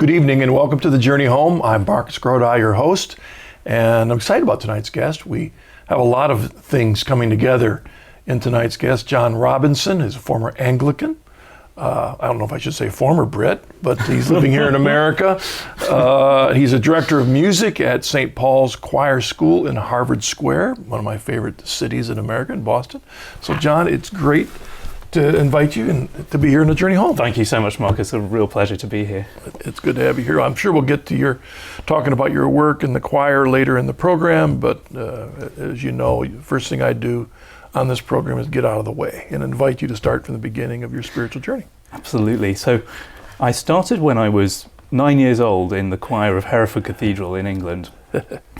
Good evening and welcome to The Journey Home. I'm Marcus Grodi, your host, and I'm excited about tonight's guest. We have a lot of things coming together in tonight's guest. John Robinson is a former Anglican. I don't know if I should say former Brit, but he's living here in America. He's a director of music at St. Paul's Choir School in Harvard Square, one of my favorite cities in America, in Boston. So John, it's great to invite you and to be here in The Journey Home. Thank you so much, Mark. It's a real pleasure to be here. It's good to have you here. I'm sure we'll get to your talking about your work in the choir later in the program, but as you know, the first thing I do on this program is get out of the way and invite you to start from the beginning of your spiritual journey. Absolutely. So I started when I was 9 years old in the choir of Hereford Cathedral in England,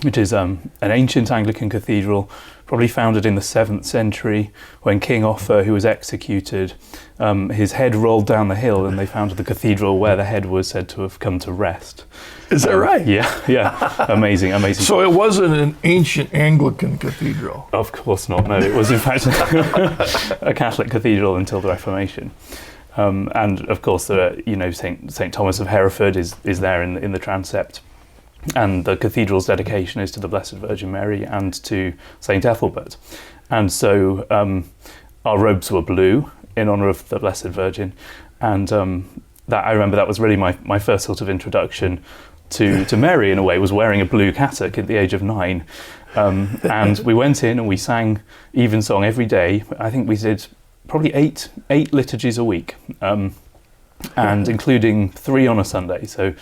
which is an ancient Anglican cathedral, probably founded in the 7th century when King Offa, who was executed, his head rolled down the hill and they founded the cathedral where the head was said to have come to rest. Is that right? Yeah. Amazing. So it wasn't an ancient Anglican cathedral? Of course not, no. It was in fact a Catholic cathedral until the Reformation. And of course, St. Thomas of Hereford is there in the transept. And the cathedral's dedication is to the Blessed Virgin Mary and to St. Ethelbert. And so our robes were blue in honour of the Blessed Virgin. And that I remember that was really my first sort of introduction to Mary, in a way, was wearing a blue cassock at the age of 9. And we went in and we sang evensong every day. I think we did probably eight liturgies a week, and including 3 on a Sunday. So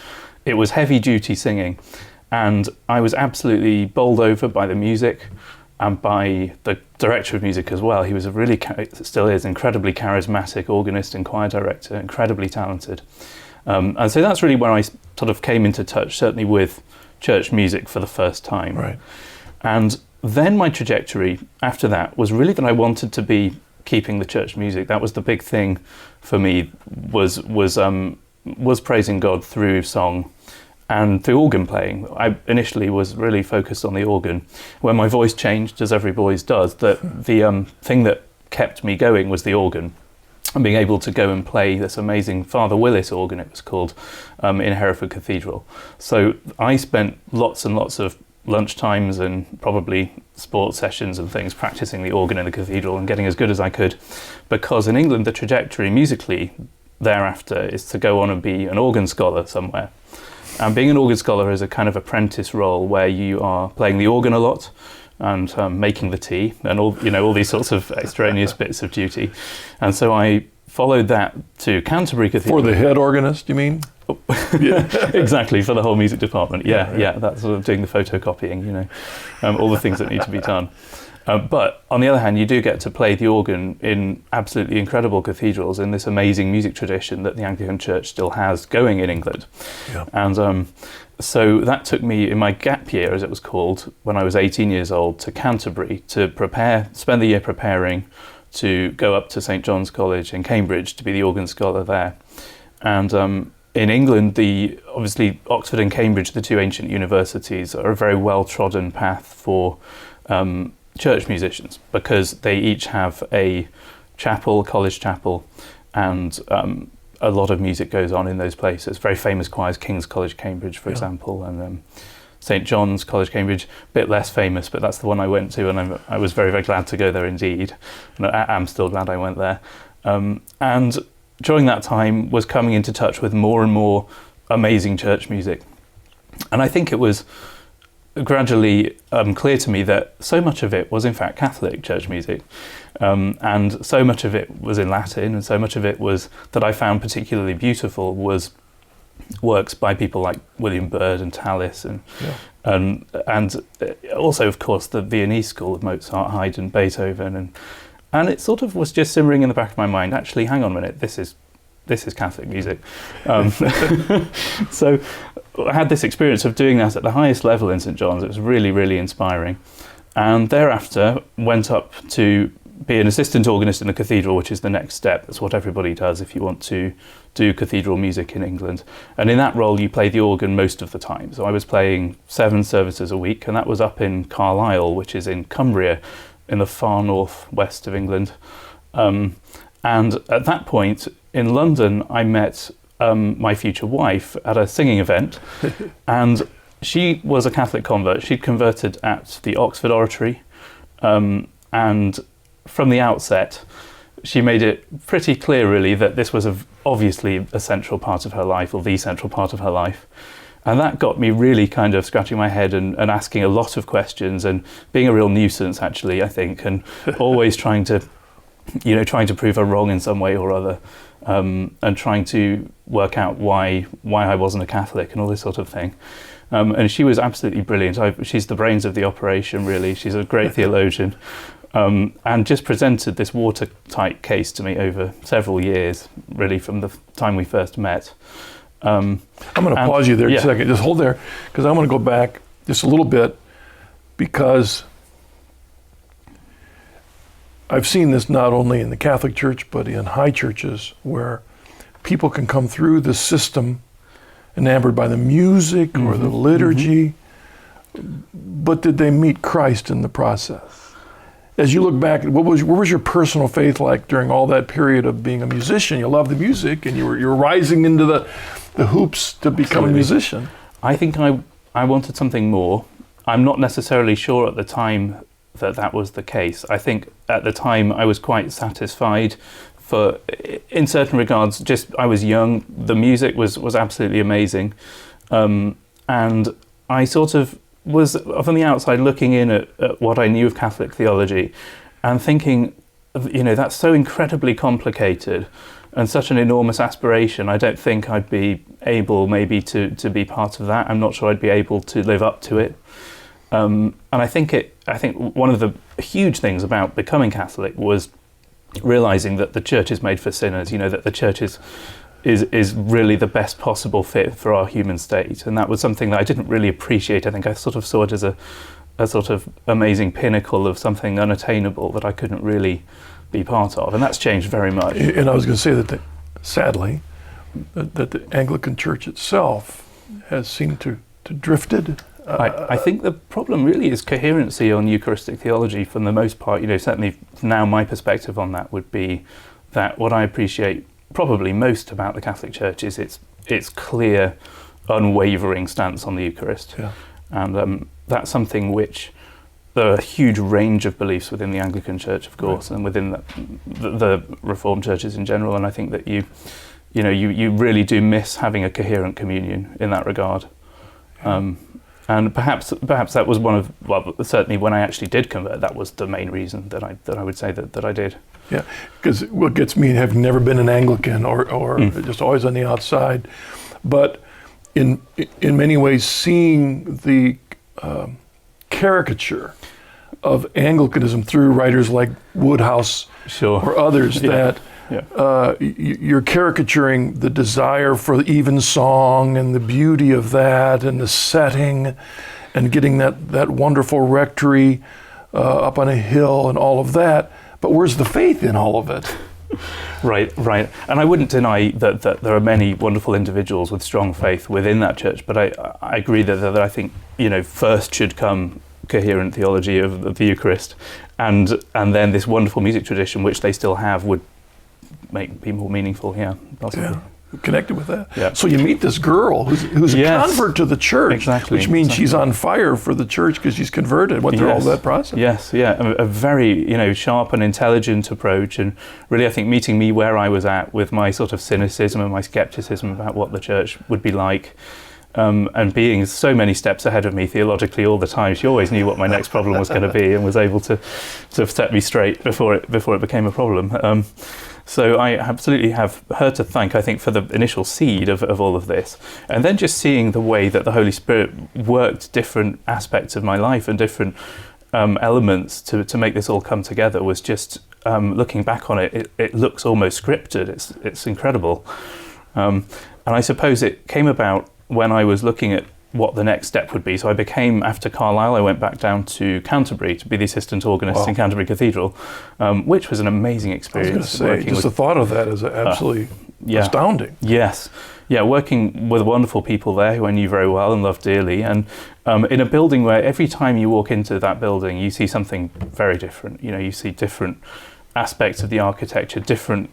it was heavy duty singing, and I was absolutely bowled over by the music and by the director of music as well. He was still is incredibly charismatic organist and choir director, incredibly talented. And so that's really where I sort of came into touch, certainly with church music for the first time. Right. And then my trajectory after that was really that I wanted to be keeping the church music. That was the big thing for me, was praising God through song and through organ playing. I initially was really focused on the organ. When my voice changed, as every voice does, the thing that kept me going was the organ, and being able to go and play this amazing Father Willis organ, it was called, in Hereford Cathedral. So I spent lots and lots of lunchtimes and probably sports sessions and things practicing the organ in the cathedral and getting as good as I could, because in England the trajectory musically thereafter is to go on and be an organ scholar somewhere. And being an organ scholar is a kind of apprentice role where you are playing the organ a lot and making the tea and all these sorts of extraneous bits of duty. And so I followed that to Canterbury Cathedral. For the head organist, you mean? Yeah, exactly, for the whole music department. Yeah, that's sort of doing the photocopying, all the things that need to be done. But on the other hand, you do get to play the organ in absolutely incredible cathedrals in this amazing music tradition that the Anglican Church still has going in England. Yeah. And so that took me, in my gap year, as it was called, when I was 18 years old, to Canterbury to spend the year preparing to go up to St. John's College in Cambridge to be the organ scholar there. And in England, obviously Oxford and Cambridge, the two ancient universities, are a very well-trodden path for church musicians, because they each have a chapel, college chapel, and a lot of music goes on in those places. Very famous choirs, King's College, Cambridge, for example, and St. John's College, Cambridge, a bit less famous, but that's the one I went to, and I was very, very glad to go there indeed. And I'm still glad I went there. And during that time was coming into touch with more and more amazing church music. And I think it was gradually clear to me that so much of it was in fact Catholic church music, and so much of it was in Latin, and so much of it was that I found particularly beautiful was works by people like William Byrd and Tallis, and also of course the Viennese school of Mozart, Haydn, Beethoven, and it sort of was just simmering in the back of my mind, actually, hang on a minute, this is Catholic music. So I had this experience of doing that at the highest level in St. John's. It was really, really inspiring. And thereafter went up to be an assistant organist in the cathedral, which is the next step. That's what everybody does if you want to do cathedral music in England. And in that role, you play the organ most of the time. So I was playing 7 services a week, and that was up in Carlisle, which is in Cumbria, in the far northwest of England. And at that point, in London, I met my future wife at a singing event, and she was a Catholic convert. She'd converted at the Oxford Oratory, and from the outset, she made it pretty clear, really, that this was obviously a central part of her life, or the central part of her life. And that got me really kind of scratching my head and asking a lot of questions and being a real nuisance, actually, I think, and always trying to prove her wrong in some way or other, and trying to work out why I wasn't a Catholic and all this sort of thing. And she was absolutely brilliant. She's the brains of the operation, really. She's a great theologian. And just presented this watertight case to me over several years, really, from the time we first met. I'm going to pause you there a second. Just hold there, because I want to go back just a little bit, because I've seen this not only in the Catholic Church, but in high churches, where people can come through the system enamored by the music or the liturgy, but did they meet Christ in the process? As you look back, what was your personal faith like during all that period of being a musician? You loved the music, and you were rising into the hoops to become a musician. I think I wanted something more. I'm not necessarily sure at the time that was the case. I think at the time I was quite satisfied. In certain regards, just I was young. The music was absolutely amazing, and I sort of was from the outside looking in at what I knew of Catholic theology and thinking, that's so incredibly complicated and such an enormous aspiration. I don't think I'd be able maybe to be part of that. I'm not sure I'd be able to live up to it. And I think one of the huge things about becoming Catholic was realizing that the church is made for sinners, that the church is really the best possible fit for our human state. And that was something that I didn't really appreciate. I think I sort of saw it as a sort of amazing pinnacle of something unattainable that I couldn't really be part of. And that's changed very much. And I was going to say that sadly, that the Anglican Church itself has seemed to drifted. I think the problem really is coherency on Eucharistic theology for the most part. Certainly now my perspective on that would be that what I appreciate probably most about the Catholic Church is its clear, unwavering stance on the Eucharist. Yeah. And that's something which there are a huge range of beliefs within the Anglican Church, of course, right, and within the Reformed churches in general. And I think that you really do miss having a coherent communion in that regard. Yeah. And perhaps that was certainly when I actually did convert, that was the main reason that I would say that I did. Yeah, because what gets me, having never been an Anglican or just always on the outside, but in many ways seeing the caricature of Anglicanism through writers like Woodhouse or others, you're caricaturing the desire for evensong and the beauty of that and the setting and getting that wonderful rectory up on a hill and all of that. But where's the faith in all of it? Right. And I wouldn't deny that there are many wonderful individuals with strong faith within that church, but I agree that I think, first should come coherent theology of the Eucharist, and then this wonderful music tradition, which they still have, would be more meaningful. Yeah, possibly. Yeah. Connected with that. Yeah. So you meet this girl who's a convert to the church, which means she's on fire for the church because she's converted, went through all that process. Yes, yeah, a very sharp and intelligent approach, and really I think meeting me where I was at with my sort of cynicism and my skepticism about what the church would be like, and being so many steps ahead of me theologically all the time. She always knew what my next problem was going to be and was able to set me straight before it became a problem. So I absolutely have her to thank, I think, for the initial seed of all of this. And then just seeing the way that the Holy Spirit worked different aspects of my life and different elements to make this all come together was just, looking back on it looks almost scripted. It's incredible. And I suppose it came about when I was looking at what the next step would be. So I became, after Carlisle, I went back down to Canterbury to be the assistant organist in Canterbury Cathedral, which was an amazing experience. I was going to say, just the thought of that is absolutely astounding. Yes. Yeah, working with wonderful people there who I knew very well and loved dearly, and in a building where every time you walk into that building, you see something very different. You see different aspects of the architecture, different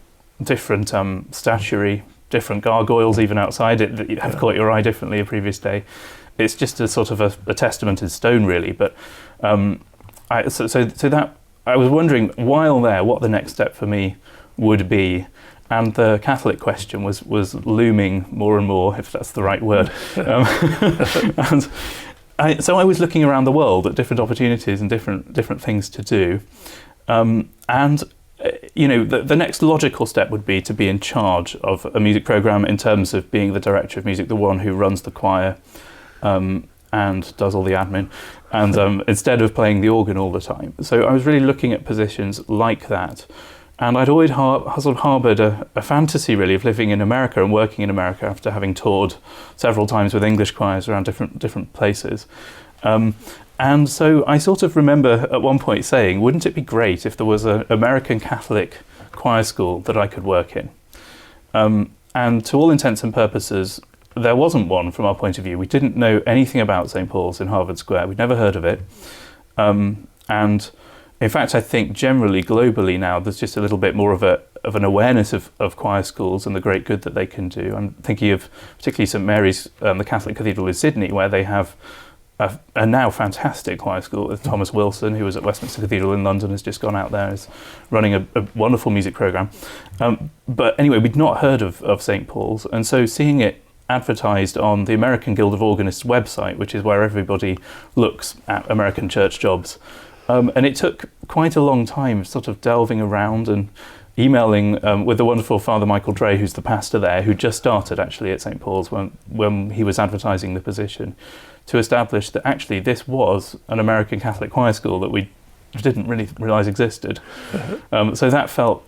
statuary, different gargoyles even outside it that have caught your eye differently a previous day. It's just a sort of a testament in stone, really. But so that I was wondering while there what the next step for me would be, and the Catholic question was looming more and more, if that's the right word. So I was looking around the world at different opportunities and different things to do, and the next logical step would be to be in charge of a music program in terms of being the director of music, the one who runs the choir and does all the admin, and instead of playing the organ all the time. So I was really looking at positions like that. And I'd always sort of harboured a fantasy, really, of living in America and working in America after having toured several times with English choirs around different places. And so I sort of remember at one point saying, wouldn't it be great if there was an American Catholic choir school that I could work in? And to all intents and purposes, there wasn't one from our point of view. We didn't know anything about St. Paul's in Harvard Square. We'd never heard of it. And in fact, I think generally, globally now, there's just a little bit more of an awareness of choir schools and the great good that they can do. I'm thinking of particularly St. Mary's, the Catholic Cathedral in Sydney, where they have a now fantastic choir school with Thomas Wilson, who was at Westminster Cathedral in London, has just gone out there, is running a wonderful music programme. But anyway, we'd not heard of St. Paul's, and so seeing it advertised on the American Guild of Organists website, which is where everybody looks at American church jobs, and it took quite a long time sort of delving around and emailing with the wonderful Father Michael Dre, who's the pastor there, who just started actually at St. Paul's when he was advertising the position, to establish that actually this was an American Catholic choir school that we didn't really realise existed. So that felt,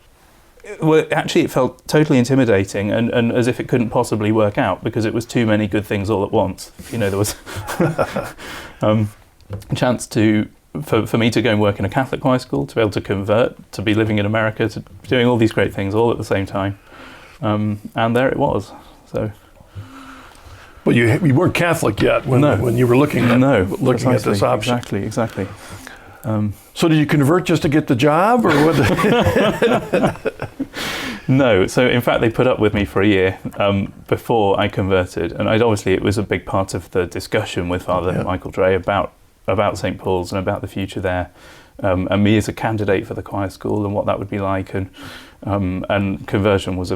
well, actually it felt totally intimidating and as if it couldn't possibly work out because it was too many good things all at once. There was a chance for me to go and work in a Catholic choir school, to be able to convert, to be living in America, to be doing all these great things all at the same time. And there it was. So. Well, you weren't Catholic yet when you were looking at this option. Exactly. So did you convert just to get the job, or what? No. So in fact, they put up with me for a year before I converted, and obviously it was a big part of the discussion with Father Michael Dre about St. Paul's and about the future there, and me as a candidate for the choir school and what that would be like, and conversion was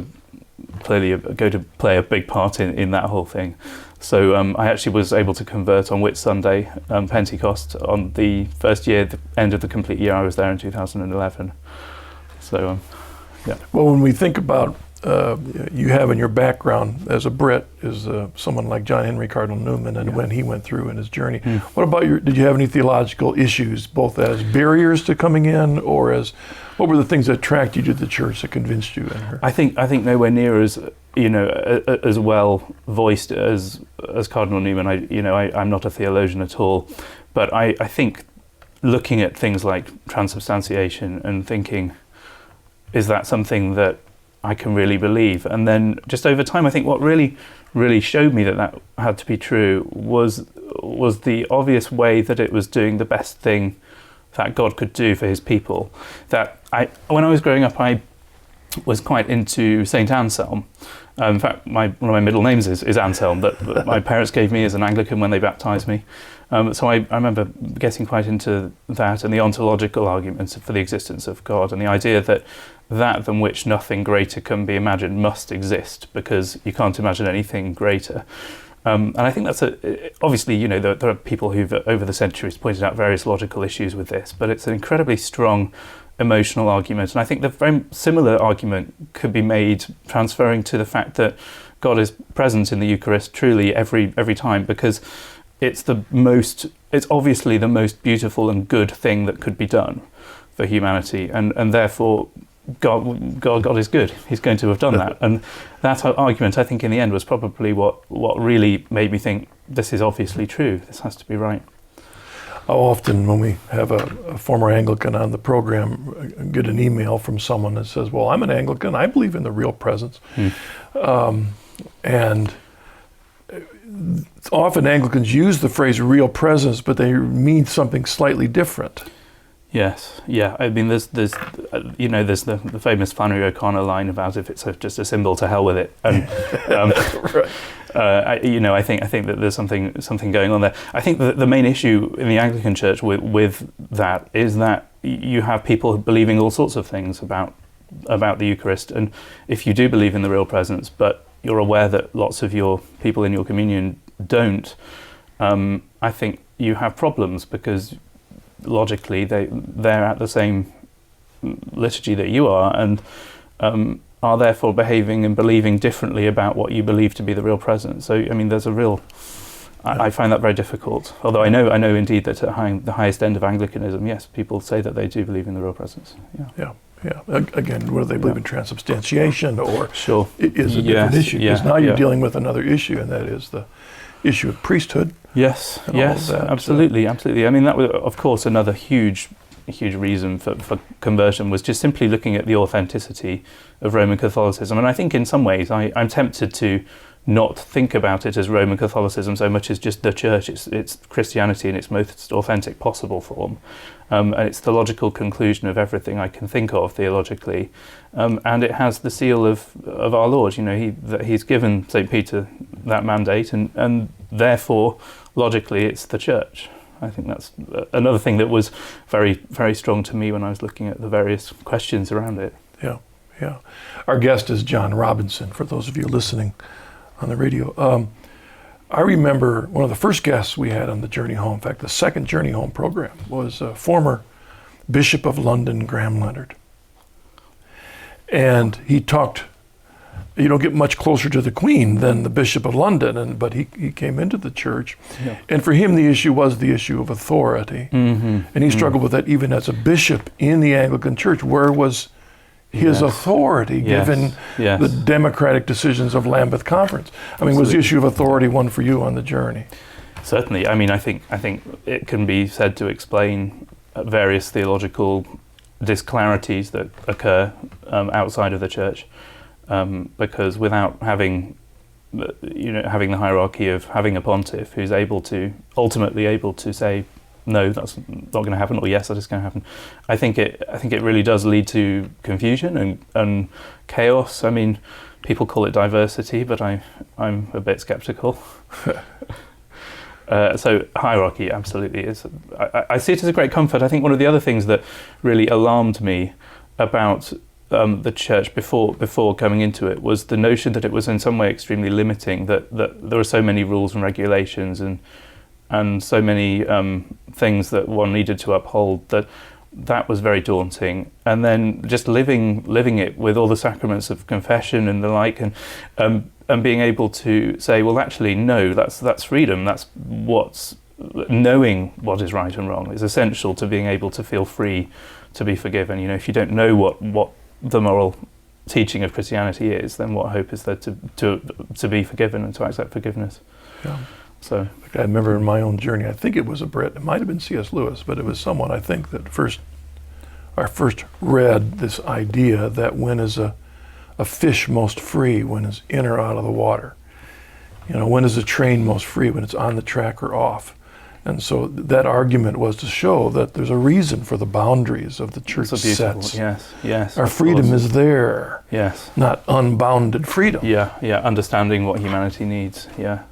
clearly going to play a big part in that whole thing. So I actually was able to convert on Whit Sunday, Pentecost, on the first year, the end of the complete year I was there in 2011. So, yeah. Well, when we think about you have in your background as a Brit is someone like John Henry Cardinal Newman and when he went through in his journey. What about did you have any theological issues, both as barriers to coming in or what were the things that attracted you to the church that convinced you in her? I think nowhere near as as well voiced as Cardinal Newman. I'm not a theologian at all, but I think looking at things like transubstantiation and thinking, is that something that I can really believe? And then just over time, I think what really, really showed me that had to be true was the obvious way that it was doing the best thing that God could do for his people. When I was growing up, I was quite into St. Anselm. In fact, one of my middle names is Anselm, that my parents gave me as an Anglican when they baptised me. So I remember getting quite into that and the ontological arguments for the existence of God and the idea that than which nothing greater can be imagined must exist because you can't imagine anything greater. And I think that's obviously, there are people who've over the centuries pointed out various logical issues with this, but it's an incredibly strong emotional argument. And I think the very similar argument could be made transferring to the fact that God is present in the Eucharist truly every time, because it's obviously the most beautiful and good thing that could be done for humanity, and therefore God is good. He's going to have done that. And that argument, I think, in the end was probably what really made me think, this is obviously true. This has to be right. How often when we have a former Anglican on the program get an email from someone that says, well, I'm an Anglican, I believe in the real presence. And often Anglicans use the phrase real presence, but they mean something slightly different. Yes, yeah. I mean, there's the famous Flannery O'Connor line about if it's just a symbol, to hell with it. And right. I think that there's something going on there. I think that the main issue in the Anglican Church with that is that you have people believing all sorts of things about the Eucharist, and if you do believe in the real presence, but you're aware that lots of your people in your communion don't, I think you have problems, because logically they're at the same liturgy that you are, and are therefore behaving and believing differently about what you believe to be the real presence. So I mean, there's a real I find that very difficult, although I know indeed that at the highest end of Anglicanism, yes, people say that they do believe in the real presence. Yeah. Again, whether they believe in transubstantiation or sure. it is a different issue, because now you're dealing with another issue, and that is the issue of priesthood. Yes, absolutely. I mean, that was, of course, another huge reason for conversion, was just simply looking at the authenticity of Roman Catholicism. And I think in some ways I'm tempted to not think about it as Roman Catholicism so much as just the Church. It's Christianity in its most authentic possible form. And it's the logical conclusion of everything I can think of theologically. And it has the seal of our Lord. He's given St. Peter that mandate, and therefore, logically, it's the Church. I think that's another thing that was very, very strong to me when I was looking at the various questions around it. Yeah. Our guest is John Robinson, for those of you listening on the radio. I remember one of the first guests we had on the Journey Home, in fact, the second Journey Home program, was former Bishop of London, Graham Leonard. And he talked, you don't get much closer to the Queen than the Bishop of London, but he came into the church. Yeah. And for him, the issue was the issue of authority. Mm-hmm. And he struggled with that even as a bishop in the Anglican Church. Where was his authority given the democratic decisions of Lambeth Conference? I mean, was the issue of authority one for you on the journey? Certainly. I mean, I think it can be said to explain various theological disclarities that occur outside of the Church, because without having the hierarchy of having a pontiff who's ultimately able to say, no, that's not going to happen, or yes, that is going to happen, I think it really does lead to confusion and chaos. I mean, people call it diversity, but I'm a bit skeptical. So hierarchy absolutely is. I see it as a great comfort. I think one of the other things that really alarmed me about the Church before coming into it was the notion that it was in some way extremely limiting, that there were so many rules and regulations and so many things that one needed to uphold, that was very daunting. And then just living it with all the sacraments of confession and the like, and being able to say, well, actually, no, that's freedom. That's knowing what is right and wrong is essential to being able to feel free to be forgiven. If you don't know what the moral teaching of Christianity is, then what hope is there to be forgiven and to accept forgiveness? Yeah. So I remember in my own journey, I think it was a Brit, it might have been C.S. Lewis, but it was someone I think that first read this idea that when is a fish most free, when it's in or out of the water? When is a train most free, when it's on the track or off? And so that argument was to show that there's a reason for the boundaries of the church sets. Yes. Our freedom is there. Yes. Not unbounded freedom. Yeah. Understanding what humanity needs. Yeah.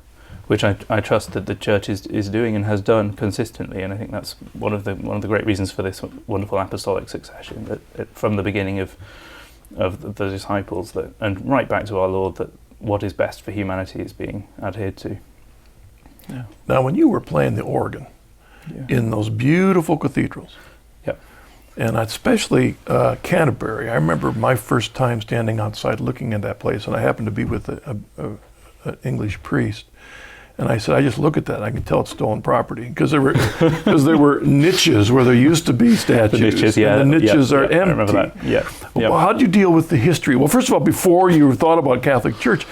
Which I trust that the Church is doing and has done consistently, and I think that's one of the great reasons for this wonderful apostolic succession, that from the beginning of the disciples, and right back to our Lord, that what is best for humanity is being adhered to. Yeah. Now, when you were playing the organ in those beautiful cathedrals, and especially Canterbury, I remember my first time standing outside looking at that place, and I happened to be with an English priest. And I said, I just look at that, I can tell it's stolen property, because there were niches where there used to be statues. The niches, and the niches are empty. I remember that. Yeah. Well, how did you deal with the history? Well, first of all, before you thought about Catholic Church,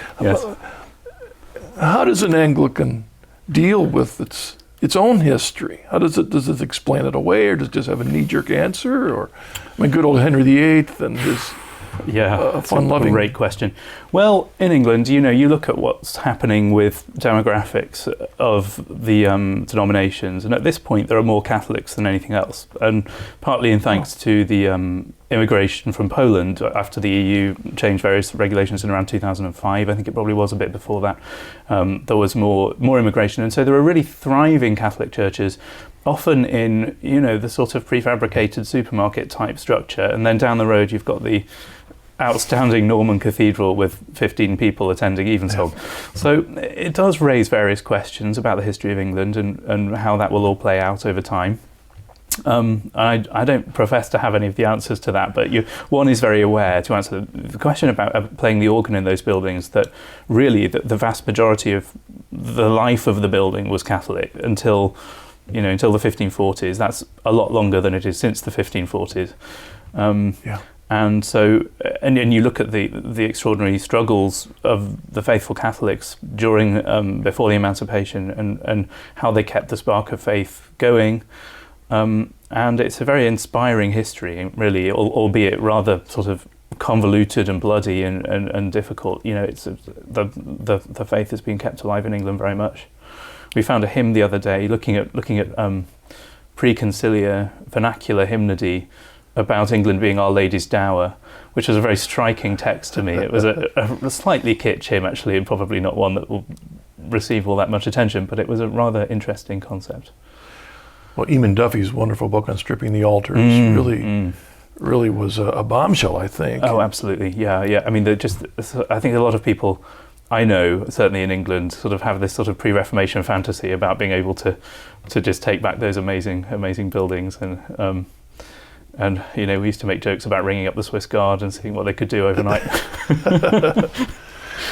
how does an Anglican deal with its own history? How does it explain it away, or does it just have a knee-jerk answer? Or, good old Henry VIII and his fun-loving? Great question. Well, in England, you look at what's happening with demographics of the denominations, and at this point there are more Catholics than anything else, and partly in thanks to the immigration from Poland after the EU changed various regulations in around 2005. I think it probably was a bit before that. There was more immigration, and so there are really thriving Catholic churches, often in the sort of prefabricated supermarket type structure, and then down the road you've got the outstanding Norman Cathedral with 15 people attending evensong. So it does raise various questions about the history of England and how that will all play out over time. I don't profess to have any of the answers to that, but one is very aware to answer the question about playing the organ in those buildings, that really the vast majority of the life of the building was Catholic until the 1540s. That's a lot longer than it is since the 1540s. And so, and you look at the extraordinary struggles of the faithful Catholics during before the Emancipation and how they kept the spark of faith going. And it's a very inspiring history, really, albeit rather sort of convoluted and bloody and difficult. It's the faith has been kept alive in England very much. We found a hymn the other day looking at pre-conciliar vernacular hymnody about England being Our Lady's dower, which was a very striking text to me. It was a slightly kitsch hymn, actually, and probably not one that will receive all that much attention, but it was a rather interesting concept. Well, Eamon Duffy's wonderful book on stripping the altars really was a bombshell, I think. Oh, absolutely, yeah. I mean, I think a lot of people I know, certainly in England, sort of have this sort of pre-Reformation fantasy about being able to just take back those amazing buildings, and we used to make jokes about ringing up the Swiss Guard and seeing what they could do overnight.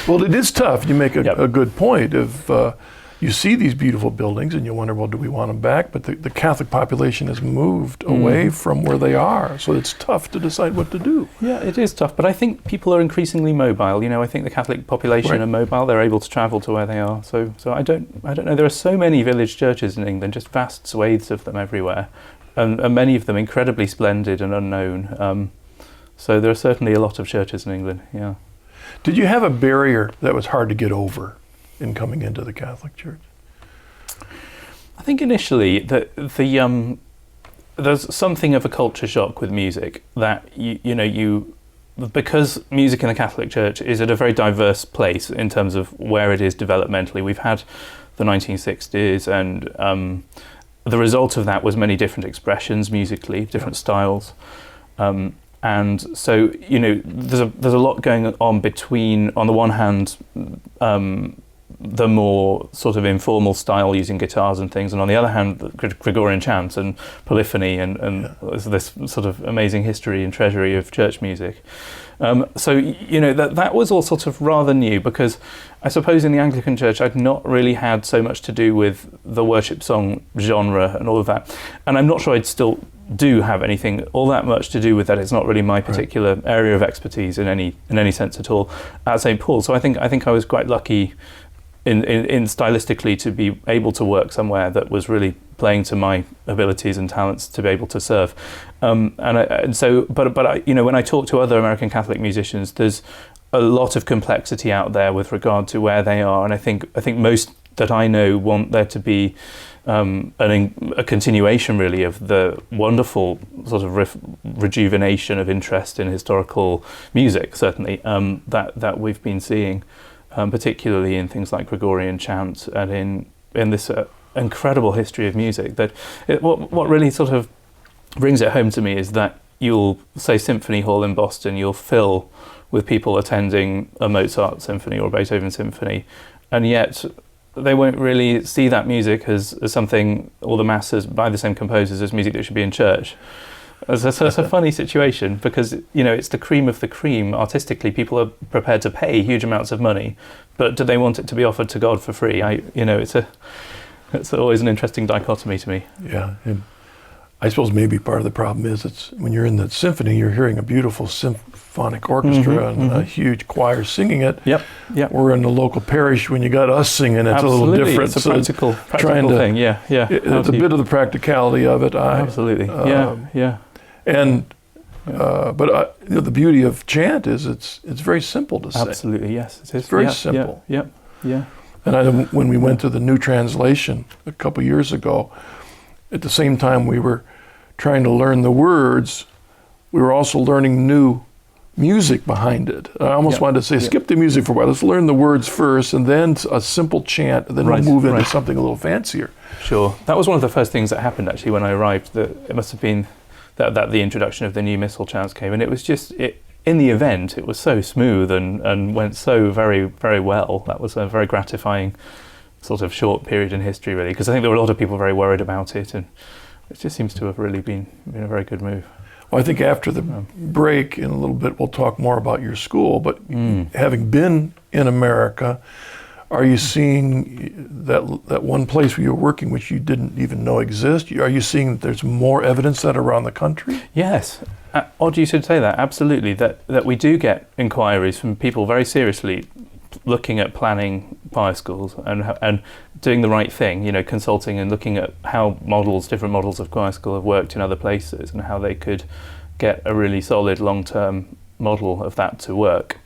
Well, it is tough. You make a good point of you see these beautiful buildings and you wonder, well, do we want them back? But the Catholic population has moved away from where they are, so it's tough to decide what to do. Yeah, it is tough, but I think people are increasingly mobile. I think the Catholic population are mobile. They're able to travel to where they are. So I don't know. There are so many village churches in England, just vast swathes of them everywhere, and many of them incredibly splendid and unknown. So there are certainly a lot of churches in England. Yeah. Did you have a barrier that was hard to get over in coming into the Catholic Church? I think initially there's something of a culture shock with music, that because music in the Catholic Church is at a very diverse place in terms of where it is developmentally. We've had the 1960s, and the result of that was many different expressions musically, different styles. And so, there's a lot going on between, on the one hand, the more sort of informal style using guitars and things, and on the other hand, the Gregorian chant and polyphony and this sort of amazing history and treasury of church music. So that was all sort of rather new, because I suppose in the Anglican Church I'd not really had so much to do with the worship song genre and all of that, and I'm not sure I'd still do have anything all that much to do with that. It's not really my particular area of expertise in any sense at all at St. Paul's. So I think I was quite lucky in stylistically to be able to work somewhere that was really playing to my abilities and talents to be able to serve. But when I talk to other American Catholic musicians, there's a lot of complexity out there with regard to where they are, and I think most that I know want there to be a continuation, really, of the wonderful sort of rejuvenation of interest in historical music, certainly, that we've been seeing, particularly in things like Gregorian chant and in this incredible history of music. That what really sort of brings it home to me is that you'll say Symphony Hall in Boston, you'll fill with people attending a Mozart symphony or a Beethoven symphony, and yet they won't really see that music as something, or the masses by the same composers, as music that should be in church. It's a funny situation, because it's the cream of the cream. Artistically, people are prepared to pay huge amounts of money, but do they want it to be offered to God for free? It's always an interesting dichotomy to me. Yeah, and I suppose maybe part of the problem is it's when you're in the symphony, you're hearing a beautiful symphonic orchestra and a huge choir singing it. Yep. We're in the local parish, when you got us singing, it's Absolutely. A little different. It's a practical thing. Yeah. It's a bit of the practicality of it. Absolutely. Yeah. And But the beauty of chant is it's very simple to sing. Absolutely, yes, it is. It's very simple. Yeah. And when we went to the New Translation a couple years ago, at the same time we were trying to learn the words, we were also learning new music behind it. I almost wanted to say, skip the music for a while. Let's learn the words first, and then a simple chant, and then we'll move into something a little fancier. Sure. That was one of the first things that happened, actually, when I arrived. It must have been that the introduction of the new missal chants came, and it was just... In the event, it was so smooth and went so very, very well. That was a very gratifying sort of short period in history, really, because I think there were a lot of people very worried about it, and it just seems to have really been a very good move. Well, I think after the break, in a little bit, we'll talk more about your school, but having been in America, are you seeing that one place where you're working which you didn't even know exist? Are you seeing that there's more evidence that around the country? Yes. Odd you should say that, absolutely, that we do get inquiries from people very seriously looking at planning choir schools and doing the right thing, consulting and looking at how different models of choir school have worked in other places and how they could get a really solid long-term model of that to work.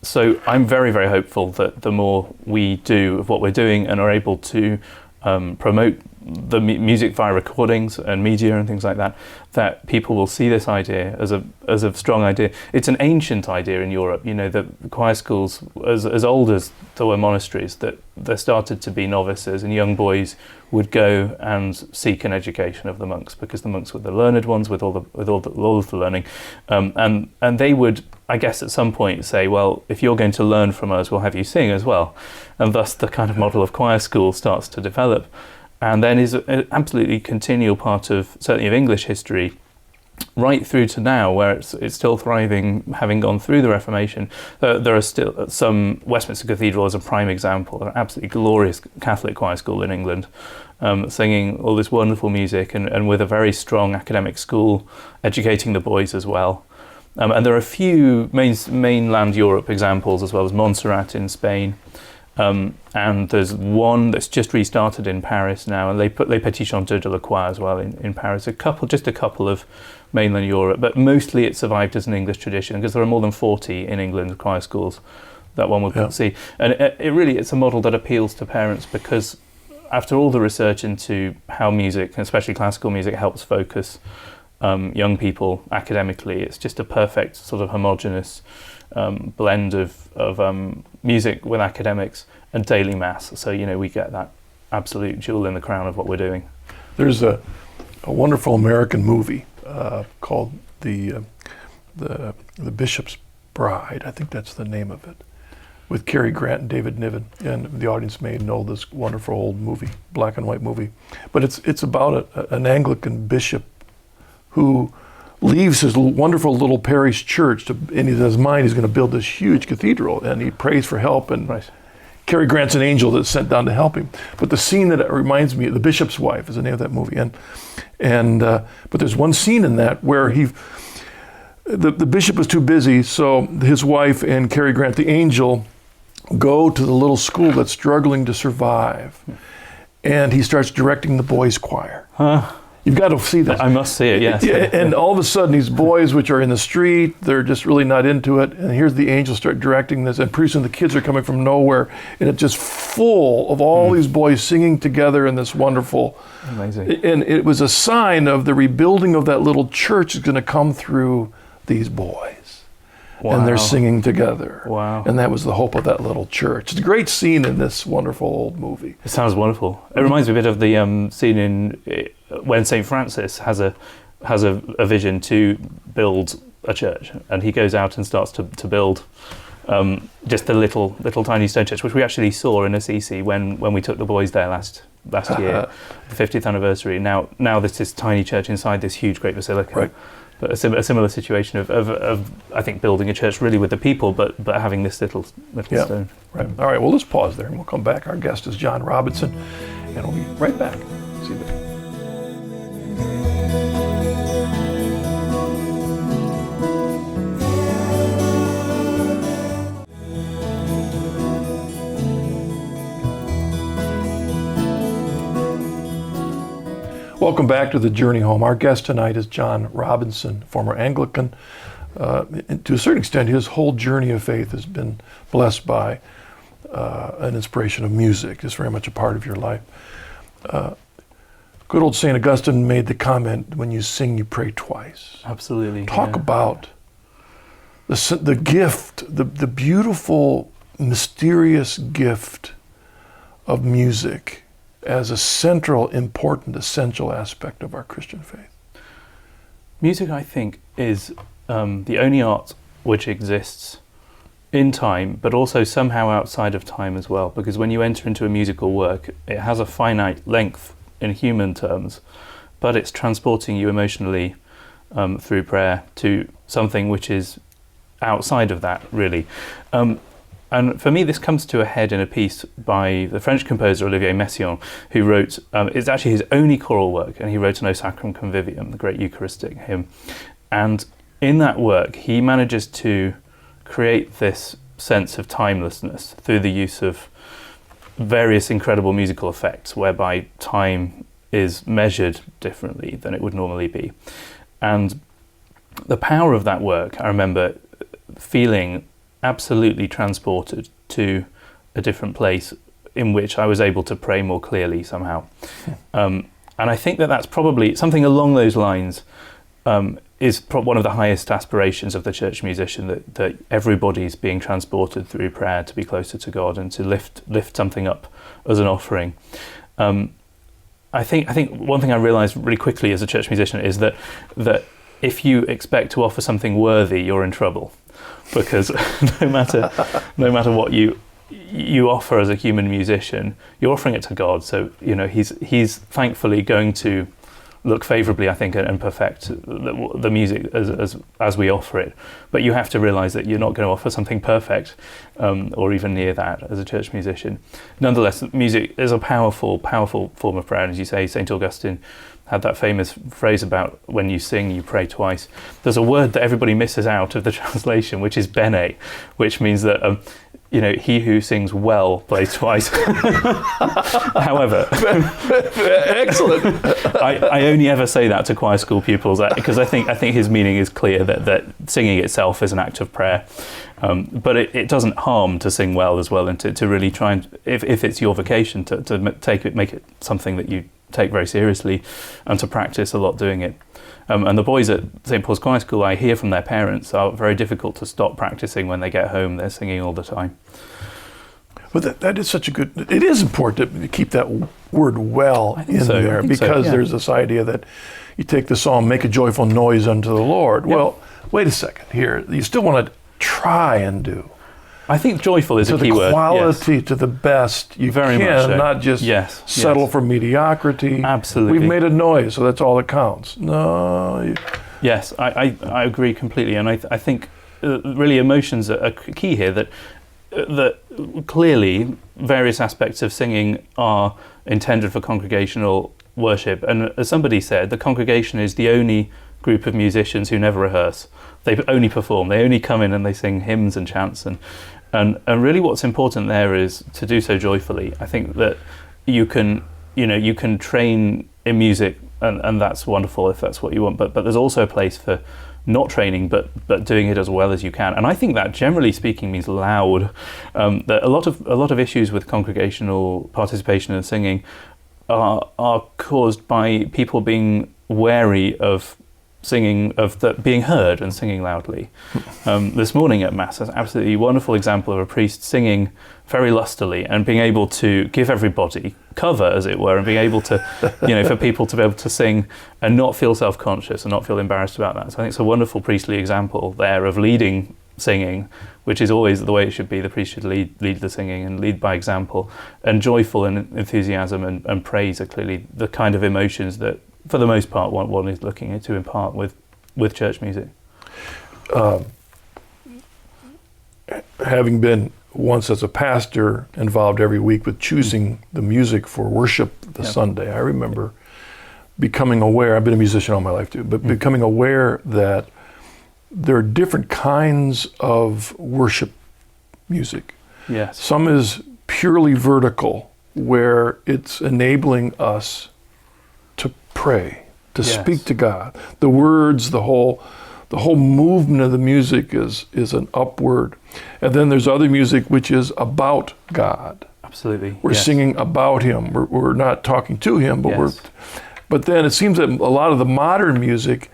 So I'm very, very hopeful that the more we do of what we're doing and are able to promote the music via recordings and media and things like that, that people will see this idea as a strong idea. It's an ancient idea in Europe, that choir schools, as old as there were monasteries, that there started to be novices and young boys would go and seek an education of the monks, because the monks were the learned ones with all of the learning, and they would, I guess, at some point say, well, if you're going to learn from us, we'll have you sing as well, and thus the kind of model of choir school starts to develop. And then is an absolutely continual part of, certainly of English history, right through to now, where it's still thriving, having gone through the Reformation. There are still some, Westminster Cathedral is a prime example, an absolutely glorious Catholic choir school in England, singing all this wonderful music and with a very strong academic school, educating the boys as well. And there are a few mainland Europe examples, as well as Montserrat in Spain. And there's one that's just restarted in Paris now, and Les Petits Chanteurs de la Choir as well in Paris. Just a couple of mainland Europe, but mostly it survived as an English tradition, because there are more than 40 in England choir schools that one would see. And it's a model that appeals to parents, because after all the research into how music, especially classical music, helps focus young people academically, it's just a perfect sort of homogenous blend of music with academics and daily mass. So, we get that absolute jewel in the crown of what we're doing. There's a wonderful American movie called the Bishop's Bride. I think that's the name of it, with Cary Grant and David Niven. And the audience may know this wonderful old movie, black and white movie. But it's about an Anglican bishop who leaves his wonderful little parish church and in his mind he's going to build this huge cathedral, and he prays for help, and Cary Grant's an angel that's sent down to help him. But the scene that it reminds me, The Bishop's Wife is the name of that movie, but there's one scene in that where the bishop is too busy, so his wife and Cary Grant, the angel, go to the little school that's struggling to survive, and he starts directing the boys' choir. You've got to see this. I must see it, yes. And all of a sudden, these boys, which are in the street, they're just really not into it. And here's the angel start directing this. And pretty soon the kids are coming from nowhere. And it's just full of all these boys singing together in this wonderful... Amazing. And it was a sign of the rebuilding of that little church is going to come through these boys. Wow. And they're singing together. Wow. And that was the hope of that little church. It's a great scene in this wonderful old movie. It sounds wonderful. It reminds me a bit of the scene in when St. Francis has a vision to build a church, and he goes out and starts to build just the little tiny stone church, which we actually saw in Assisi when we took the boys there last year, the 50th anniversary. Now there's this tiny church inside this huge great basilica. Right. But a similar situation of I think building a church really with the people, but having this little stone. Right. All right. Well, let's pause there and we'll come back. Our guest is John Robinson, and we'll be right back. See you there. Welcome back to The Journey Home. Our guest tonight is John Robinson, former Anglican. To a certain extent, his whole journey of faith has been blessed by an inspiration of music. It's very much a part of your life. Good old St. Augustine made the comment, when you sing, you pray twice. Absolutely. Talk about the gift, the beautiful, mysterious gift of music as a central, important, essential aspect of our Christian faith. Music, I think, is the only art which exists in time, but also somehow outside of time as well, because when you enter into a musical work, it has a finite length in human terms, but it's transporting you emotionally through prayer to something which is outside of that, really. And for me, this comes to a head in a piece by the French composer Olivier Messiaen, who wrote, it's actually his only choral work, and he wrote an O Sacrum Convivium, the great Eucharistic hymn. And in that work, he manages to create this sense of timelessness through the use of various incredible musical effects, whereby time is measured differently than it would normally be. And the power of that work, I remember feeling absolutely transported to a different place in which I was able to pray more clearly somehow. And I think that that's probably something along those lines is one of the highest aspirations of the church musician, that everybody's being transported through prayer to be closer to God and to lift something up as an offering. I think one thing I realized really quickly as a church musician is that if you expect to offer something worthy, you're in trouble. Because no matter what you offer as a human musician, you're offering it to God. So he's thankfully going to look favourably, I think, and perfect the music as we offer it. But you have to realise that you're not going to offer something perfect, or even near that, as a church musician. Nonetheless, music is a powerful form of prayer. And as you say, St. Augustine had that famous phrase about when you sing, you pray twice. There's a word that everybody misses out of the translation, which is bene, which means that he who sings well plays twice. However, excellent. I only ever say that to choir school pupils because I think his meaning is clear that singing itself is an act of prayer. But it doesn't harm to sing well as well, and to really try and, if it's your vocation, to make it something that you take very seriously, and to practice a lot doing it. And the boys at St. Paul's Choir School, I hear from their parents, are very difficult to stop practicing when they get home. They're singing all the time. But that is such a good, it is important to keep that word well in there, because there's this idea that you take the psalm, make a joyful noise unto the Lord. Yep. Well, wait a second here. You still want to try and do. I think joyful is a key word. To the quality, to the best you very can, much so. Not just settle for mediocrity. Absolutely. We've made a noise, so that's all that counts. No. Yes, I agree completely, and I think really emotions are key here. That clearly various aspects of singing are intended for congregational worship, and as somebody said, the congregation is the only group of musicians who never rehearse. They only perform. They only come in and they sing hymns and chants, and really what's important there is to do so joyfully. I think that you can train in music, and that's wonderful if that's what you want, but there's also a place for not training but doing it as well as you can. And I think that generally speaking means loud. That a lot of issues with congregational participation and singing are caused by people being wary of singing, being heard and singing loudly. This morning at Mass, an absolutely wonderful example of a priest singing very lustily and being able to give everybody cover, as it were, and being able to, for people to be able to sing and not feel self-conscious and not feel embarrassed about that. So I think it's a wonderful priestly example there of leading singing, which is always the way it should be. The priest should lead the singing and lead by example. And joyful and enthusiasm and praise are clearly the kind of emotions that, for the most part, one is looking to impart with church music. Having been once as a pastor involved every week with choosing the music for worship Sunday, I remember becoming aware, I've been a musician all my life too, but becoming aware that there are different kinds of worship music. Yes. Some is purely vertical, where it's enabling us to pray, to Yes. speak to God. The words, the whole movement of the music is an upward. And then there's other music which is about God. Absolutely. We're yes. singing about Him. We're not talking to Him, but Yes. But then it seems that a lot of the modern music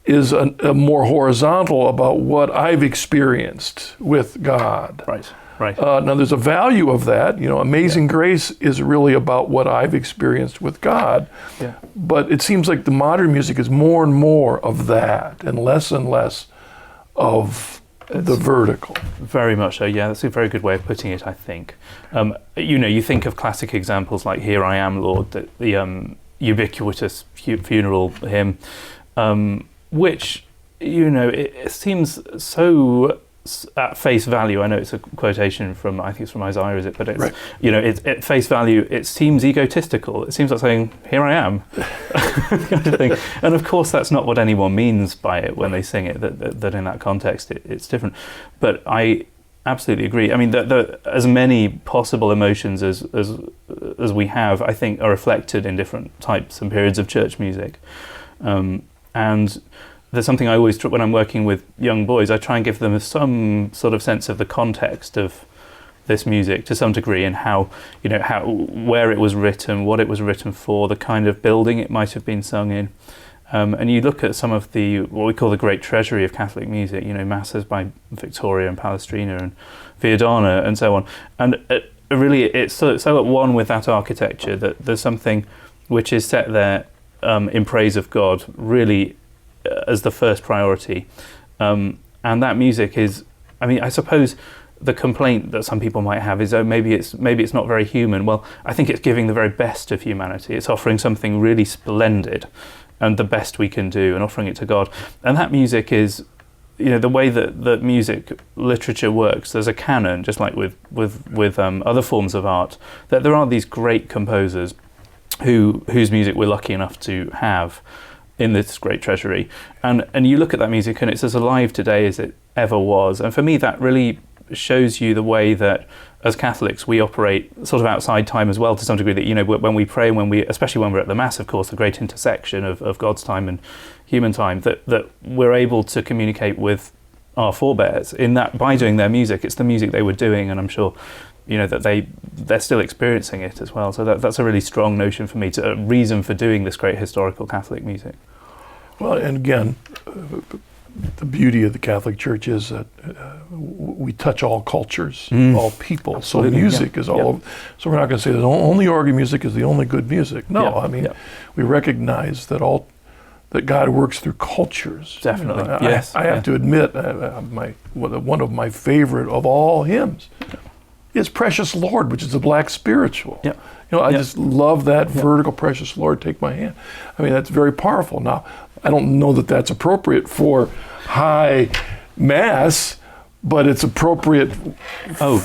is a more horizontal about what I've experienced with God. Right. Right. Now there's a value of that. Amazing Grace is really about what I've experienced with God. Yeah. But it seems like the modern music is more and more of that and less of the vertical. Very much so, yeah. That's a very good way of putting it, I think. You think of classic examples like Here I Am, Lord, the ubiquitous funeral hymn, which, it seems so at face value. I know it's a quotation from, I think it's from Isaiah, is it? But it's, right. It's at face value, it seems egotistical. It seems like saying, here I am, kind of thing. And of course, that's not what anyone means by it when they sing it, that in that context, it's different. But I absolutely agree. I mean, as many possible emotions as we have, I think, are reflected in different types and periods of church music. And there's something I always, when I'm working with young boys, I try and give them some sort of sense of the context of this music to some degree, and where it was written, what it was written for, the kind of building it might have been sung in. And you look at some of what we call the great treasury of Catholic music, masses by Victoria and Palestrina and Viadana and so on. And really, it's so at one with that architecture that there's something which is set there in praise of God, really as the first priority. And that music is, I suppose the complaint that some people might have is, maybe it's not very human. Well, I think it's giving the very best of humanity. It's offering something really splendid and the best we can do and offering it to God. And that music is, the way that music literature works, there's a canon, just like with other forms of art, that there are these great composers whose music we're lucky enough to have in this great treasury. And you look at that music and it's as alive today as it ever was. And for me, that really shows you the way that as Catholics we operate sort of outside time as well, to some degree, that when we pray and especially when we're at the Mass, of course, the great intersection of God's time and human time, that we're able to communicate with our forebears in that by doing their music. It's the music they were doing, and I'm sure that they're still experiencing it as well. So that's a really strong notion for me, a reason for doing this great historical Catholic music. Well, and again, the beauty of the Catholic Church is that we touch all cultures, all people. Absolutely, so music is all over. So we're not going to say that only organ music is the only good music. No, we recognize that God works through cultures. Definitely, yes. I have to admit, one of my favorite of all hymns is Precious Lord, which is a black spiritual. Yeah. I just love that vertical, Precious Lord, take my hand. That's very powerful. Now, I don't know that that's appropriate for high Mass, but it's appropriate for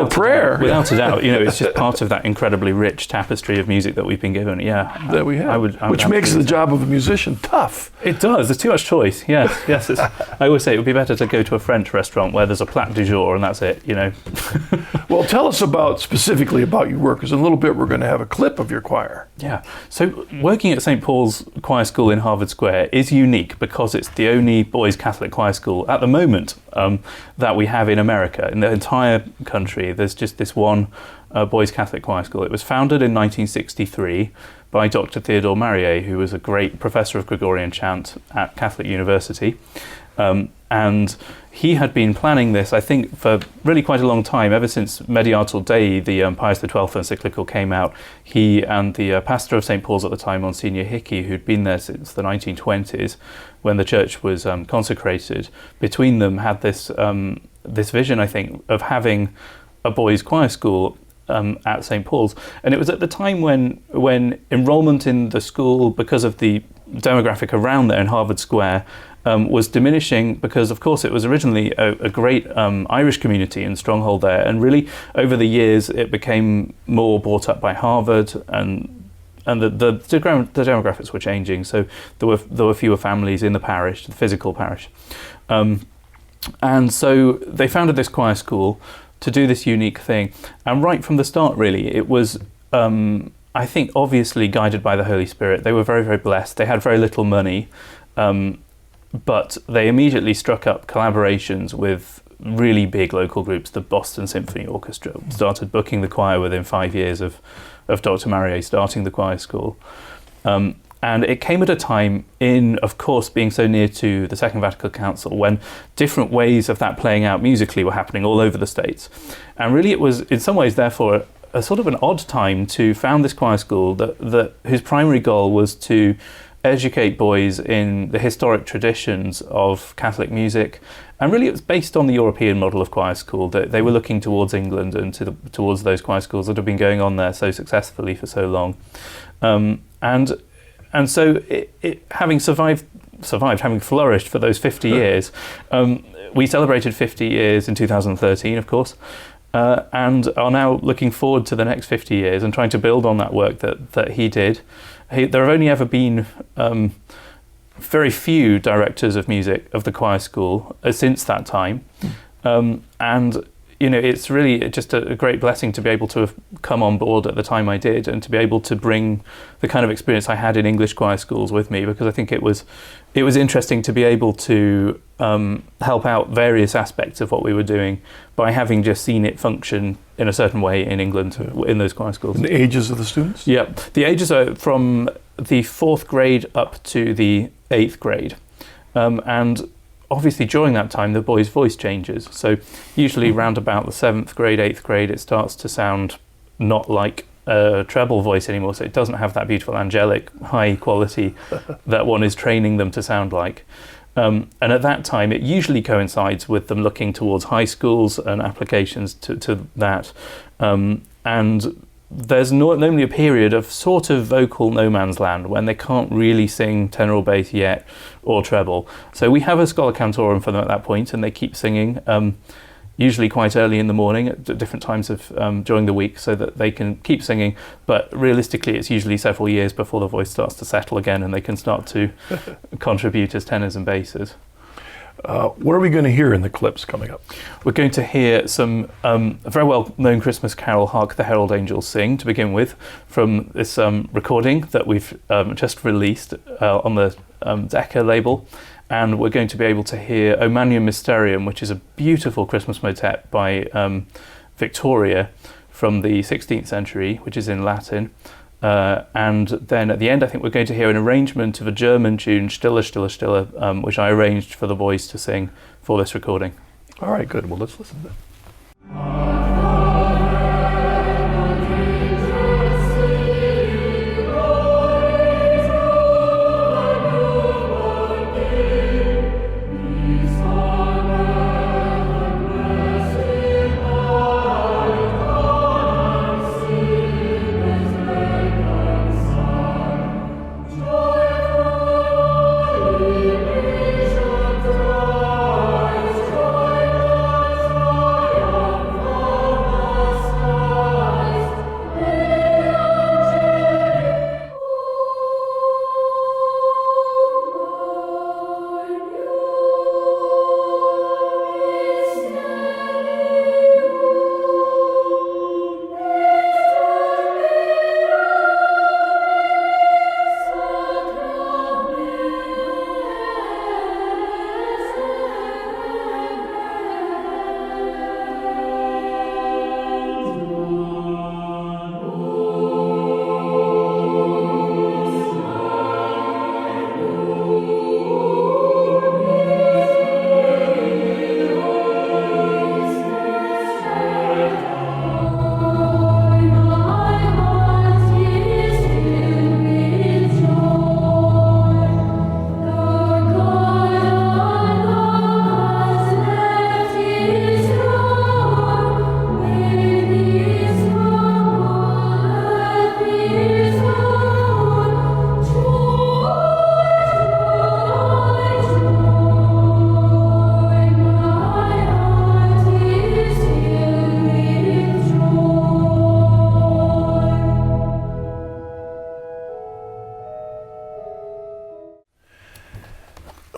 prayer. Without a doubt, it's just part of that incredibly rich tapestry of music that we've been given. Yeah, that we have, I would which makes the job of a musician tough. It does. There's too much choice. Yes. I always say it would be better to go to a French restaurant where there's a plat du jour and that's it. Well, tell us specifically about your work, because in a little bit we're going to have a clip of your choir. Yeah. So working at St. Paul's Choir School in Harvard Square is unique because it's the only boys' Catholic choir school at the moment that we have in America. In the entire country, there's just this one boys' Catholic choir school. It was founded in 1963 by Dr. Theodore Marier, who was a great professor of Gregorian chant at Catholic University. And he had been planning this, I think, for really quite a long time, ever since Mediator Dei, the Pius XII encyclical, came out. He and the pastor of St. Paul's at the time, Monsignor Hickey, who'd been there since the 1920s, when the church was consecrated, between them had this vision, I think, of having a boys' choir school at St. Paul's. And it was at the time when enrollment in the school, because of the demographic around there in Harvard Square, was diminishing, because of course it was originally a great Irish community and stronghold there, and really over the years it became more brought up by Harvard, and the demographics were changing, so there were fewer families in the parish, the physical parish, and so they founded this choir school to do this unique thing. And right from the start, really, it was I think obviously guided by the Holy Spirit. They were very, very blessed. They had very little money, but they immediately struck up collaborations with really big local groups. The Boston Symphony Orchestra started booking the choir within 5 years of Dr. Marier starting the choir school. And it came at a time in, of course, being so near to the Second Vatican Council, when different ways of that playing out musically were happening all over the States. And really it was, in some ways, therefore, a sort of an odd time to found this choir school whose primary goal was to educate boys in the historic traditions of Catholic music. And really it was based on the European model of choir school, that they were looking towards England and towards those choir schools that have been going on there so successfully for so long. And so it having survived, having flourished for those 50 years, we celebrated 50 years in 2013, of course, and are now looking forward to the next 50 years and trying to build on that work that he did. There have only ever been very few directors of music of the choir school since that time, and it's really just a great blessing to be able to have come on board at the time I did, and to be able to bring the kind of experience I had in English choir schools with me, because I think it was interesting to be able to help out various aspects of what we were doing by having just seen it function in a certain way in England in those choir schools. And the ages of the students? Yeah, the ages are from the 4th grade up to the 8th grade, and obviously during that time the boy's voice changes, so usually round about the 7th grade, 8th grade it starts to sound not like a treble voice anymore, so it doesn't have that beautiful angelic high quality that one is training them to sound like. And at that time it usually coincides with them looking towards high schools and applications to that, and there's normally a period of sort of vocal no man's land when they can't really sing tenor or bass yet, or treble. So we have a schola cantorum for them at that point, and they keep singing, usually quite early in the morning at different times of during the week, so that they can keep singing. But realistically, it's usually several years before the voice starts to settle again, and they can start to contribute as tenors and basses. What are we going to hear in the clips coming up? We're going to hear some a very well-known Christmas carol, Hark the Herald Angels Sing, to begin with, from this recording that we've just released on the Decca label. And we're going to be able to hear O Magnum Mysterium, which is a beautiful Christmas motet by Victoria from the 16th century, which is in Latin. And then at the end, I think we're going to hear an arrangement of a German tune, Stille, Stille, Stille, which I arranged for the boys to sing for this recording. All right, good. Well, let's listen to that.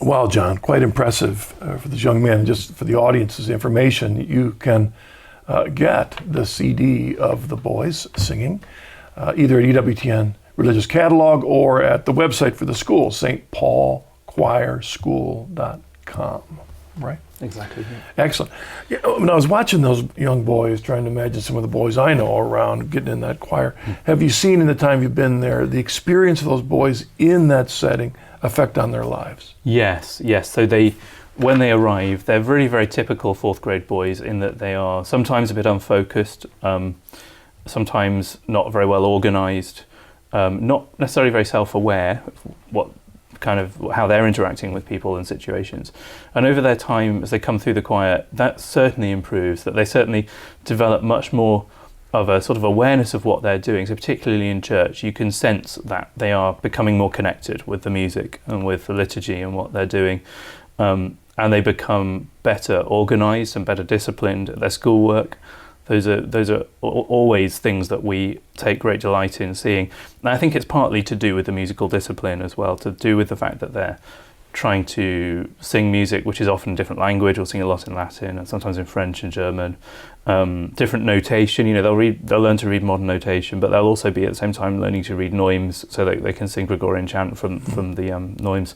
Wow, John, quite impressive for this young man. Just for the audience's information, you can get the CD of the boys singing either at EWTN Religious Catalog or at the website for the school, stpaulchoirschool.com, right? Exactly. Yeah. Excellent. When I was watching those young boys, trying to imagine some of the boys I know around getting in that choir, have you seen in the time you've been there the experience of those boys in that setting effect on their lives? Yes. So when they arrive, they're very, very typical fourth grade boys in that they are sometimes a bit unfocused, sometimes not very well organised, not necessarily very self-aware of how they're interacting with people and situations. And over their time, as they come through the choir, that certainly improves, that they certainly develop much more of a sort of awareness of what they're doing. So particularly in church, you can sense that they are becoming more connected with the music and with the liturgy and what they're doing. And they become better organised and better disciplined at their schoolwork. Those are always things that we take great delight in seeing. And I think it's partly to do with the musical discipline as well, to do with the fact that they're trying to sing music which is often a different language, or sing a lot in Latin and sometimes in French and German. Different notation, they'll learn to read modern notation, but they'll also be at the same time learning to read neumes so that they can sing Gregorian chant from the neumes.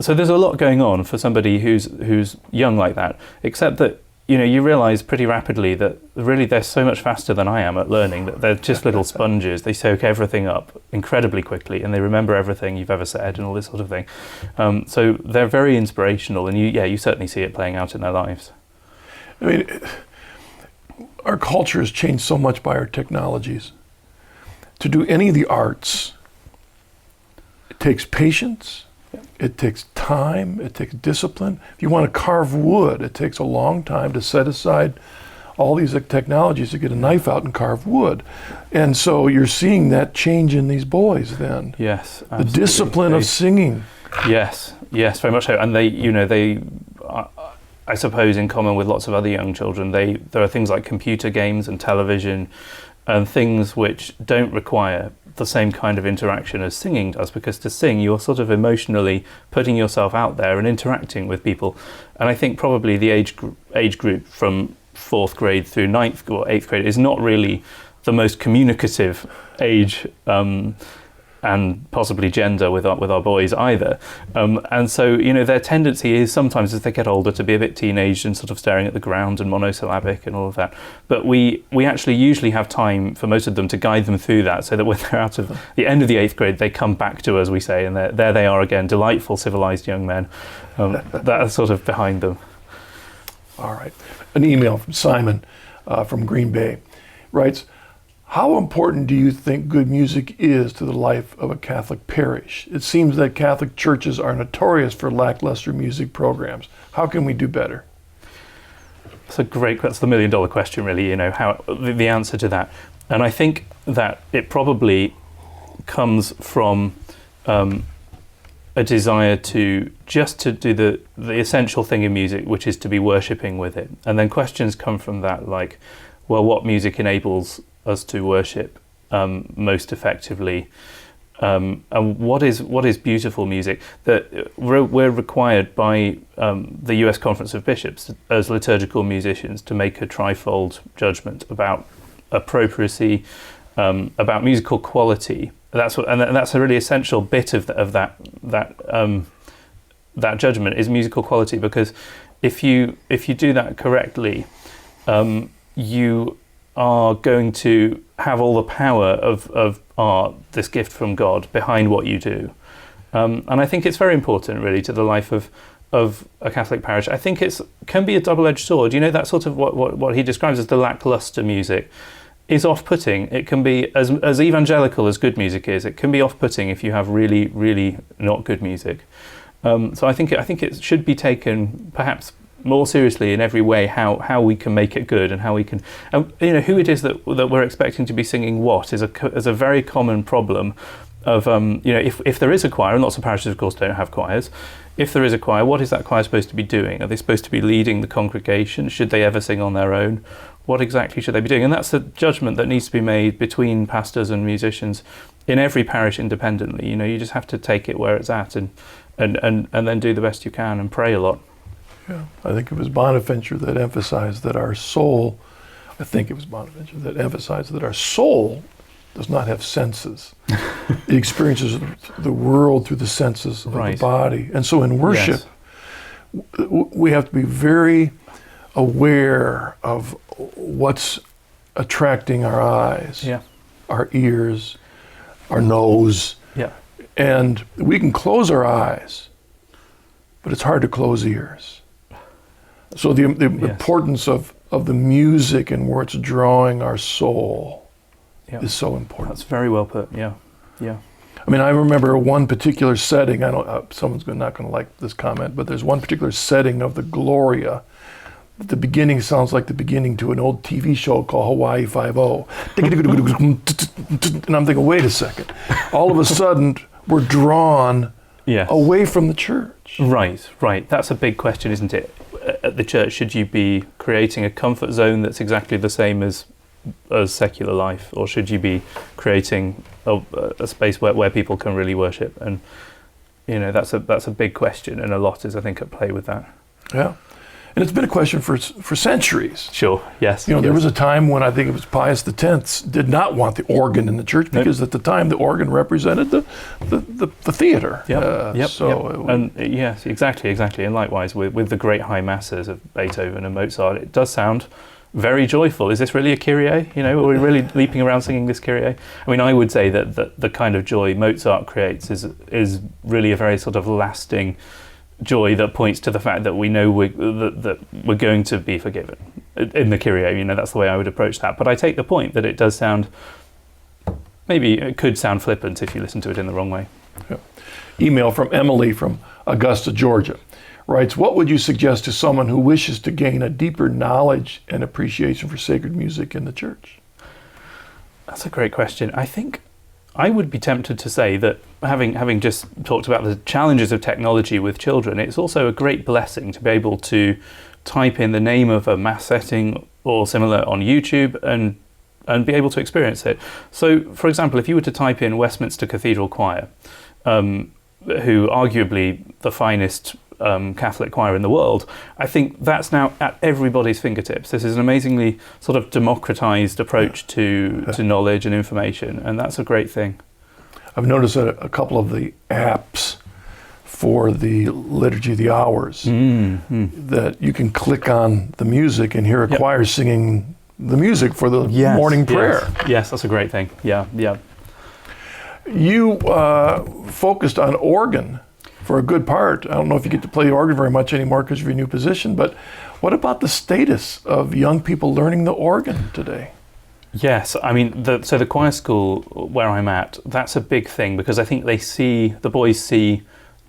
So there's a lot going on for somebody who's young like that, except that you realise pretty rapidly that really they're so much faster than I am at learning, that they're just little sponges. They soak everything up incredibly quickly and they remember everything you've ever said and all this sort of thing. So they're very inspirational, and you certainly see it playing out in their lives. I mean, our culture has changed so much by our technologies. To do any of the arts, it takes patience. It takes time, it takes discipline. If you want to carve wood, it takes a long time to set aside all these technologies to get a knife out and carve wood. And so you're seeing that change in these boys then. Yes, absolutely. The discipline of singing. Yes, very much so. And they I suppose in common with lots of other young children, there are things like computer games and television and things which don't require the same kind of interaction as singing does, because to sing you're sort of emotionally putting yourself out there and interacting with people. And I think probably the age group from 4th grade through 9th or 8th grade is not really the most communicative age, and possibly gender with our boys either. And so, their tendency is sometimes as they get older to be a bit teenaged and sort of staring at the ground and monosyllabic and all of that. But we actually usually have time for most of them to guide them through that, so that when they're out of the end of the 8th grade, they come back to us, we say, and there they are again, delightful, civilized young men. That's sort of behind them. All right. An email from Simon from Green Bay writes, how important do you think good music is to the life of a Catholic parish? It seems that Catholic churches are notorious for lackluster music programs. How can we do better? That's the $1 million question, really, how the answer to that. And I think that it probably comes from a desire to do the essential thing in music, which is to be worshipping with it. And then questions come from that, like, well, what music enables us to worship most effectively, and what is beautiful music? That we're required by the US Conference of Bishops as liturgical musicians to make a trifold judgment about appropriacy, about musical quality. That's a really essential bit of that judgment is musical quality, because if you do that correctly, you are going to have all the power of art, this gift from God, behind what you do. And I think it's very important, really, to the life of a Catholic parish. I think it can be a double-edged sword. That sort of what he describes as the lackluster music is off-putting. It can be, as evangelical as good music is, it can be off-putting if you have really, really not good music. So I think it should be taken perhaps more seriously in every way, how we can make it good, and how we can, who it is that we're expecting to be singing what is a very common problem of, if there is a choir, and lots of parishes of course don't have choirs, if there is a choir, what is that choir supposed to be doing? Are they supposed to be leading the congregation? Should they ever sing on their own? What exactly should they be doing? And that's the judgment that needs to be made between pastors and musicians in every parish independently. You just have to take it where it's at and then do the best you can and pray a lot. Yeah, I think it was Bonaventure that emphasized that our soul does not have senses. It experiences the world through the senses of the body. And so in worship, we have to be very aware of what's attracting our eyes, our ears, our nose. And we can close our eyes, but it's hard to close ears. So the importance of the music and where it's drawing our soul is so important. That's very well put. Yeah. I mean, I remember one particular setting. I don't. Someone's not going to like this comment, but there's one particular setting of the Gloria. The beginning sounds like the beginning to an old TV show called Hawaii Five-0. And I'm thinking, wait a second. All of a sudden, we're drawn away from the church. Right. That's a big question, isn't it? At the church, should you be creating a comfort zone that's exactly the same as secular life, or should you be creating a space where people can really worship? And that's a big question, and a lot is, I think, at play with that. Yeah. And it's been a question for centuries. Sure, yes. There was a time when I think it was Pius X did not want the organ in the church because at the time the organ represented the theater. Yes, exactly. And likewise with the great high masses of Beethoven and Mozart, it does sound very joyful. Is this really a Kyrie? Are we really leaping around singing this Kyrie? I mean, I would say that the kind of joy Mozart creates is really a very sort of lasting joy that points to the fact that we know that we're going to be forgiven in the Kyrie. That's the way I would approach that. But I take the point that it does sound, maybe it could sound flippant if you listen to it in the wrong way. Yeah. Email from Emily from Augusta, Georgia, writes, what would you suggest to someone who wishes to gain a deeper knowledge and appreciation for sacred music in the church? That's a great question. I think I would be tempted to say that having just talked about the challenges of technology with children, it's also a great blessing to be able to type in the name of a mass setting or similar on YouTube and be able to experience it. So, for example, if you were to type in Westminster Cathedral Choir, who arguably the finest Catholic choir in the world, I think that's now at everybody's fingertips. This is an amazingly sort of democratized approach to knowledge and information, and that's a great thing. I've noticed that a couple of the apps for the liturgy of the hours, that you can click on the music and hear a choir singing the music for the morning prayer. Yes, that's a great thing. Yeah. You focused on organ for a good part. I don't know if you get to play the organ very much anymore because of your new position, but what about the status of young people learning the organ today? Yes, I mean, so the choir school where I'm at, that's a big thing because I think the boys see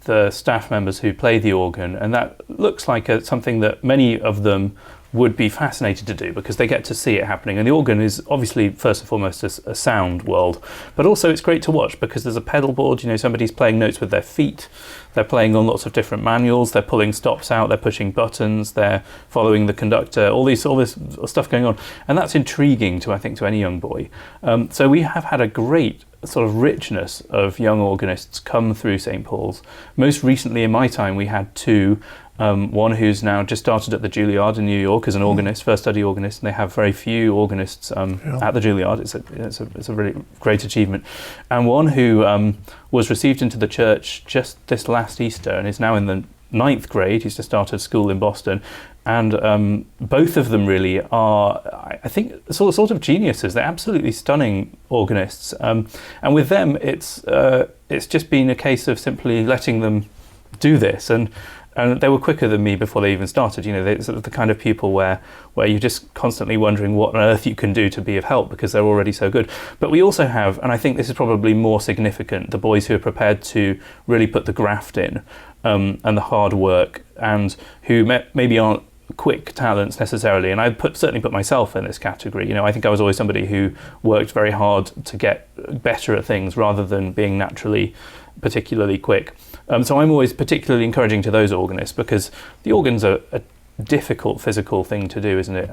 the staff members who play the organ, and that looks like something that many of them would be fascinated to do because they get to see it happening. And the organ is obviously first and foremost a sound world, but also it's great to watch because there's a pedal board, somebody's playing notes with their feet, they're playing on lots of different manuals, they're pulling stops out, they're pushing buttons, they're following the conductor, all this stuff going on. And that's intriguing to any young boy. So we have had a great sort of richness of young organists come through St. Paul's. Most recently in my time we had two. One who's now just started at the Juilliard in New York as an organist, first study organist, and they have very few organists at the Juilliard. It's a really great achievement. And one who was received into the church just this last Easter and is now in the 9th grade. He's just started school in Boston. And both of them really are, I think, sort of geniuses. They're absolutely stunning organists. And with them, it's just been a case of simply letting them do this. And they were quicker than me before they even started. They're sort of the kind of people where you're just constantly wondering what on earth you can do to be of help because they're already so good. But we also have, and I think this is probably more significant, the boys who are prepared to really put the graft in and the hard work, and who maybe aren't quick talents necessarily. And I certainly put myself in this category. I think I was always somebody who worked very hard to get better at things rather than being naturally particularly quick. So I'm always particularly encouraging to those organists because the organ's a difficult physical thing to do, isn't it?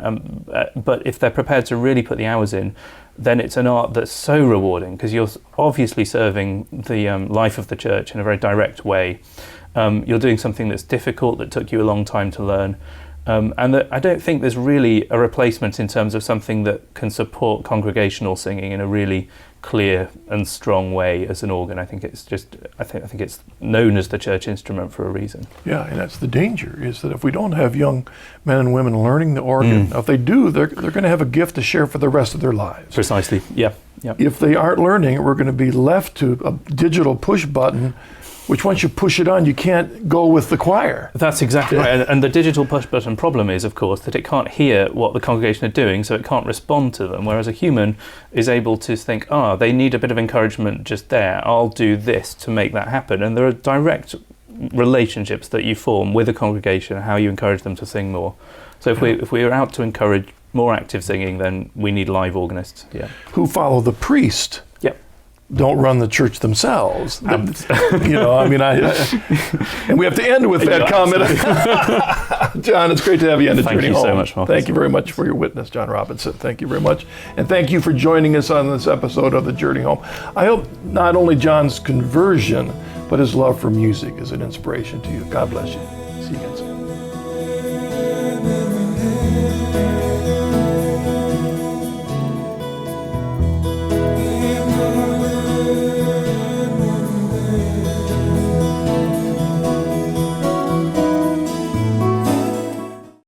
But if they're prepared to really put the hours in, then it's an art that's so rewarding because you're obviously serving the life of the church in a very direct way. You're doing something that's difficult, that took you a long time to learn. And that I don't think there's really a replacement in terms of something that can support congregational singing in a really clear and strong way as an organ. I think it's known as the church instrument for a reason. Yeah, and that's the danger, is that if we don't have young men and women learning the organ, if they do, they're going to have a gift to share for the rest of their lives. Precisely, yeah. If they aren't learning, we're going to be left to a digital push button, which once you push it on, you can't go with the choir. That's exactly right. And the digital push button problem is, of course, that it can't hear what the congregation are doing, so it can't respond to them, whereas a human is able to think, they need a bit of encouragement just there, I'll do this to make that happen. And there are direct relationships that you form with a congregation, how you encourage them to sing more. So if we are out to encourage more active singing, then we need live organists. Yeah. Who follow the priest. Don't run the church themselves. And we have to end with that comment. John, it's great to have you on the Journey Home. Thank you so much, Marcus. Thank you very much for your witness, John Robinson. Thank you very much. And thank you for joining us on this episode of the Journey Home. I hope not only John's conversion, but his love for music is an inspiration to you. God bless you. See you again soon.